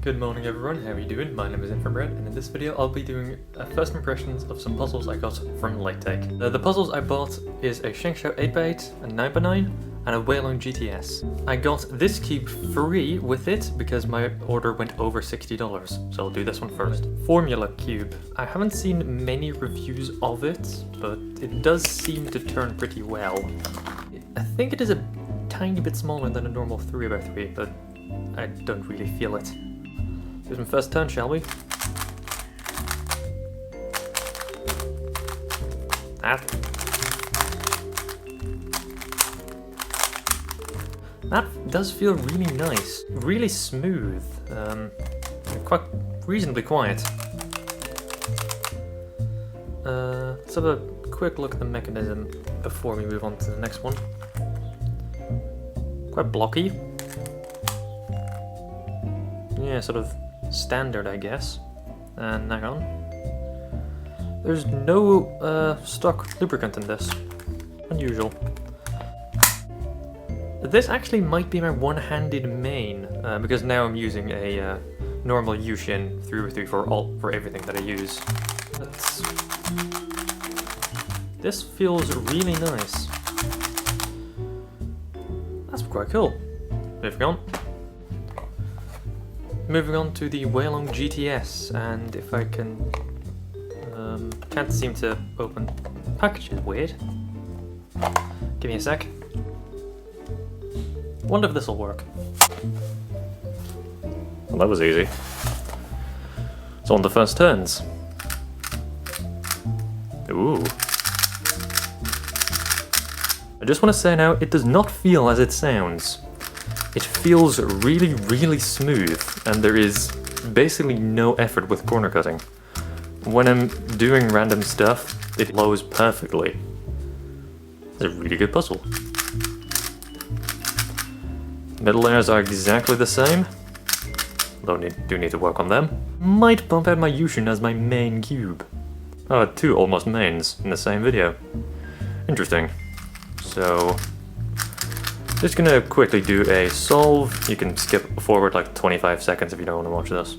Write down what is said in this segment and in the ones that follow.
Good morning everyone, how are you doing? My name is Infrared, and in this video I'll be doing first impressions of some puzzles I got from Lightake. The puzzles I bought is a Shengshou 8x8, a 9x9, and a Weilong GTS. I got this cube free with it because my order went over $60, so I'll do this one first. Formula cube. I haven't seen many reviews of it, but it does seem to turn pretty well. I think it is a tiny bit smaller than a normal 3x3, but I don't really feel it. Do some first turn, shall we? That does feel really nice, really smooth, and quite reasonably quiet. Let's have a quick look at the mechanism before we move on to the next one. Quite blocky. Yeah, sort of standard, I guess. And hang on. There's no stock lubricant in this. Unusual. This actually might be my one-handed main, because now I'm using a normal Yushin 3x3 for everything that I use. This feels really nice. That's quite cool. Moving on to the Weilong GTS, and if I can... can't seem to open... Package is weird. Give me a sec. Wonder if this'll work. Well, that was easy. It's on the first turns. Ooh. I just want to say now, it does not feel as it sounds. It feels really, really smooth, and there is basically no effort with corner cutting. When I'm doing random stuff, it flows perfectly. It's a really good puzzle. Middle layers are exactly the same, though do need to work on them. Might bump out my Yushin as my main cube. Oh, two almost mains in the same video. Interesting. So... just gonna quickly do a solve. You can skip forward like 25 seconds if you don't want to watch this.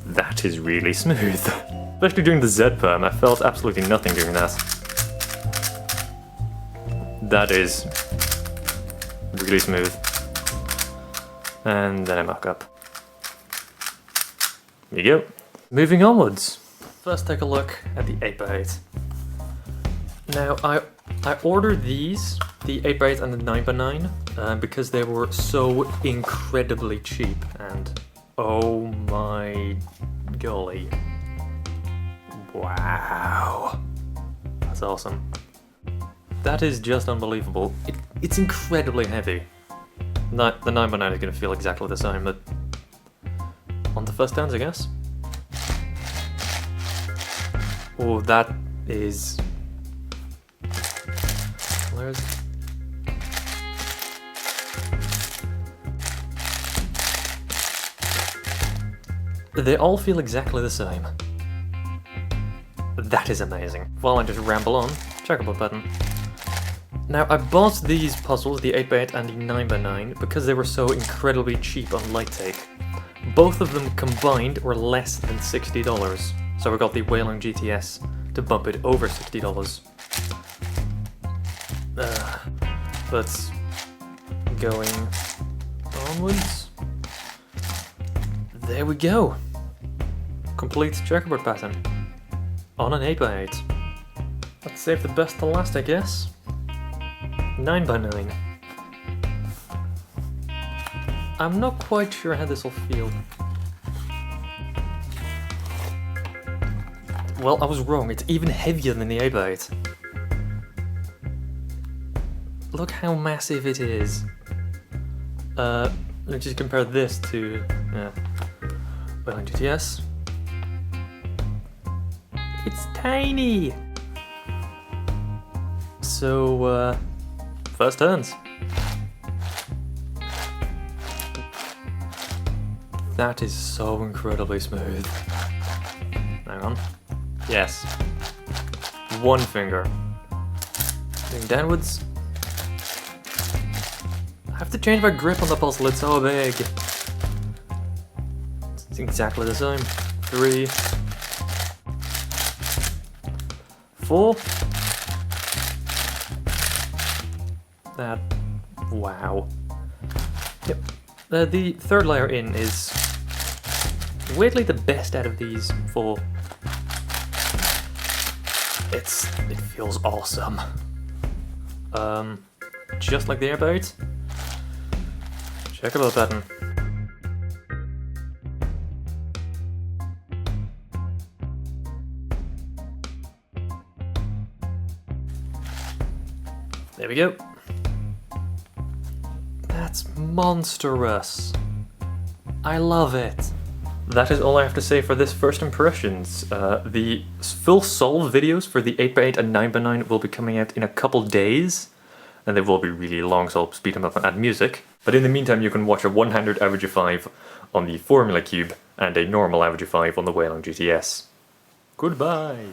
That is really smooth. Especially doing the Z-perm, I felt absolutely nothing doing that. That is really smooth. And then I muck up. There you go. Moving onwards. First take a look at the 8x8. Now I ordered these, the 8x8 and the 9x9, because they were so incredibly cheap, and oh my golly. Wow, that's awesome. That is just unbelievable. It's incredibly heavy. The 9x9 is going to feel exactly the same, but on the first turns, I guess. Oh, that is... Where's... They all feel exactly the same. That is amazing. While I just ramble on, checkerboard button. Now, I bought these puzzles, the 8x8 and the 9x9, because they were so incredibly cheap on Lightake. Both of them combined were less than $60, so I got the Weilong GTS to bump it over $60. But going onwards, there we go. Complete checkerboard pattern. On an 8x8. Let's save the best to last, I guess. 9x9. I'm not quite sure how this will feel. Well, I was wrong. It's even heavier than the 8x8. Look how massive it is. Let's just compare this to Weilong GTS. It's tiny! So, first turns. That is so incredibly smooth. Hang on. Yes. One finger. Moving downwards. I have to change my grip on the puzzle, it's so big. It's exactly the same. 3, 4. That. Wow. Yep. The third layer in is weirdly the best out of these 4. It feels awesome. Just like the airbait. Checkerboard pattern. There we go. That's monstrous. I love it. That is all I have to say for this first impressions. The full solve videos for the 8x8 and 9x9 will be coming out in a couple days, and they will be really long, so I'll speed them up and add music. But in the meantime, you can watch a one-handed average of 5 on the Formula Cube and a normal average of 5 on the Whalong GTS. Goodbye!